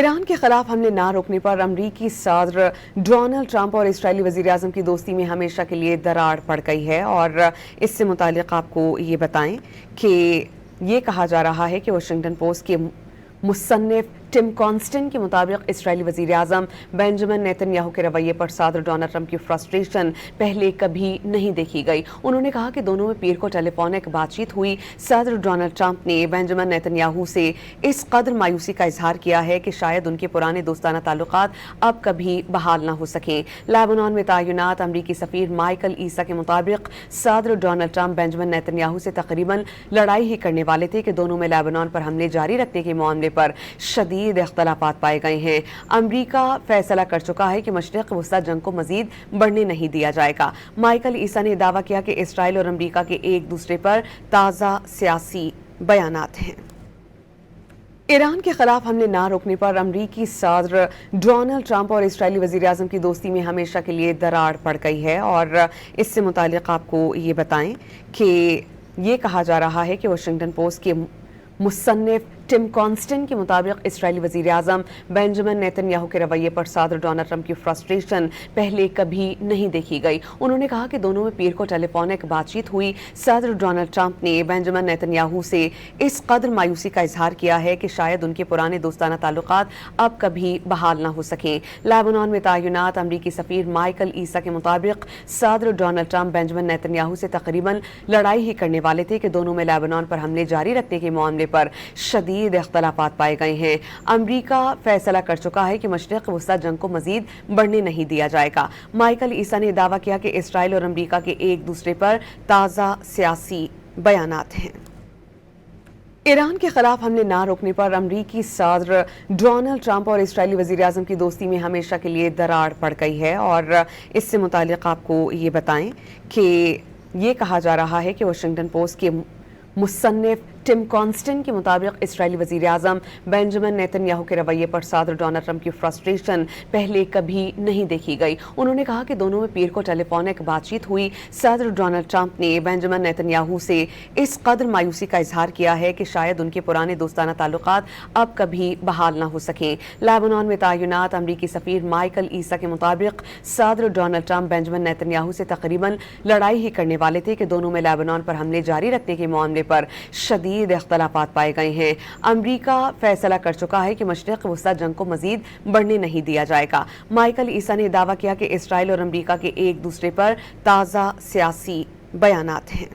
Iran के खिलाफ हमले ना रोकने पर अमरीकी सदर डोनाल्ड ट्रंप और इस्राएली वज़ीर-ए-आज़म की दोस्ती में हमेशा के लिए दरार पड़ गई है। और इससे मुताल्लिक़ आपको ये बताएं कि ये कहा जा रहा है कि वाशिंगटन पोस्ट के मुसन्निफ टिम कॉन्स्टेंट के मुताबिक इस्राएली वज़ीर-ए-आज़म बेंजामिन नेतन्याहू के रवैये पर सदर डोनाल्ड ट्रंप की फ्रस्ट्रेशन पहले कभी नहीं देखी गई। उन्होंने कहा कि दोनों में पीर को टेलीफोनिक बातचीत हुई। सदर डोनाल्ड ट्रंप ने बेंजामिन नेतन्याहू से इस कदर मायूसी का इजहार किया है कि शायद उनके पुराने दोस्ताना ताल्लुकात अब कभी बहाल ना हो सकें। लेबनान में तैनात अमरीकी सफ़ीर माइकल ईसा के मुताबिक सदर डोनाल्ड ट्रंप बेंजामिन नेतन्याहू से तकरीबन लड़ाई ही करने वाले थे कि दोनों में लेबनान पर हमले जारी रखने के मामले पर शदीद इख्तलाफात पाए गए हैं। अमरीका फैसला कर चुका है कि मशरिक़ वस्ती जंग को मजीद बढ़ने नहीं दिया जाएगा। माइकल ईसा ने दावा किया कि इसराइल और अमरीका के एक दूसरे पर ताज़ा सियासी बयानात हैं। ईरान के खिलाफ हमले ना रोकने पर अमरीकी सदर डोनाल्ड ट्रंप और इस्राएली वज़ीर-ए-आज़म की दोस्ती में हमेशा के लिए दरार पड़ गई है। और इससे मुताल्लिक़ आपको ये बताएं कि ये कहा जा रहा है कि वाशिंगटन पोस्ट के मुसन्निफ टिम कॉन्स्टेंट के मुताबिक इस्राएली वज़ीर-ए-आज़म बेंजामिन नेतन्याहू के रवैये पर सदर डोनाल्ड ट्रंप की फ्रस्ट्रेशन पहले कभी नहीं देखी गई। उन्होंने कहा कि दोनों में पीर को टेलीफोनिक बातचीत हुई। सदर डोनाल्ड ट्रंप ने बेंजामिन नेतन्याहू से इस कदर मायूसी का इजहार किया है कि शायद उनके पुराने दोस्ताना ताल्लुकात अब कभी बहाल ना हो सकें। लेबनान में तैनात अमरीकी सफ़ीर माइकल ईसा के मुताबिक सदर डोनाल्ड ट्रंप बेंजामिन नेतन्याहू से तकरीबन लड़ाई ही करने वाले थे कि दोनों में लेबनान पर हमले जारी रखने के मामले पर शदीद इख्तलाफात पाए गए हैं। अमरीका फैसला कर चुका है कि मशरिक़ वस्ती जंग को मजीद बढ़ने नहीं दिया जाएगा। माइकल ईसा ने दावा किया कि इसराइल और अमरीका के एक दूसरे पर ताज़ा सियासी बयानात हैं। ईरान के खिलाफ हमले ना रोकने पर अमरीकी सदर डोनाल्ड ट्रंप और इस्राएली वज़ीर-ए-आज़म की दोस्ती में हमेशा के लिए दरार पड़ गई है। और इससे मुताल्लिक़ आपको ये बताएं कि ये कहा जा रहा है कि वाशिंगटन पोस्ट के मुसन्निफ टिम कॉन्स्टेंट के मुताबिक इस्राएली वज़ीर-ए-आज़म बेंजामिन नेतन्याहू के रवैये पर सदर डोनाल्ड ट्रंप की फ्रस्ट्रेशन पहले कभी नहीं देखी गई। उन्होंने कहा कि दोनों में पीर को टेलीफोनिक बातचीत हुई। सदर डोनाल्ड ट्रंप ने बेंजामिन नेतन्याहू से इस कदर मायूसी का इजहार किया है कि शायद उनके पुराने दोस्ताना ताल्लुकात अब कभी बहाल ना हो सकें। लेबनान में तैनात अमरीकी सफ़ीर माइकल ईसा के मुताबिक सदर डोनाल्ड ट्रंप बेंजामिन नेतन्याहू से तकरीबन लड़ाई ही करने वाले थे कि दोनों में लेबनान पर हमले जारी रखने के मामले पर शदीद इख्तलाफात पाए गए हैं। अमरीका फैसला कर चुका है कि मशरिक़ वस्ती जंग को मजीद बढ़ने नहीं दिया जाएगा। माइकल ईसा ने दावा किया कि इसराइल और अमरीका के एक दूसरे पर ताज़ा सियासी बयानात हैं।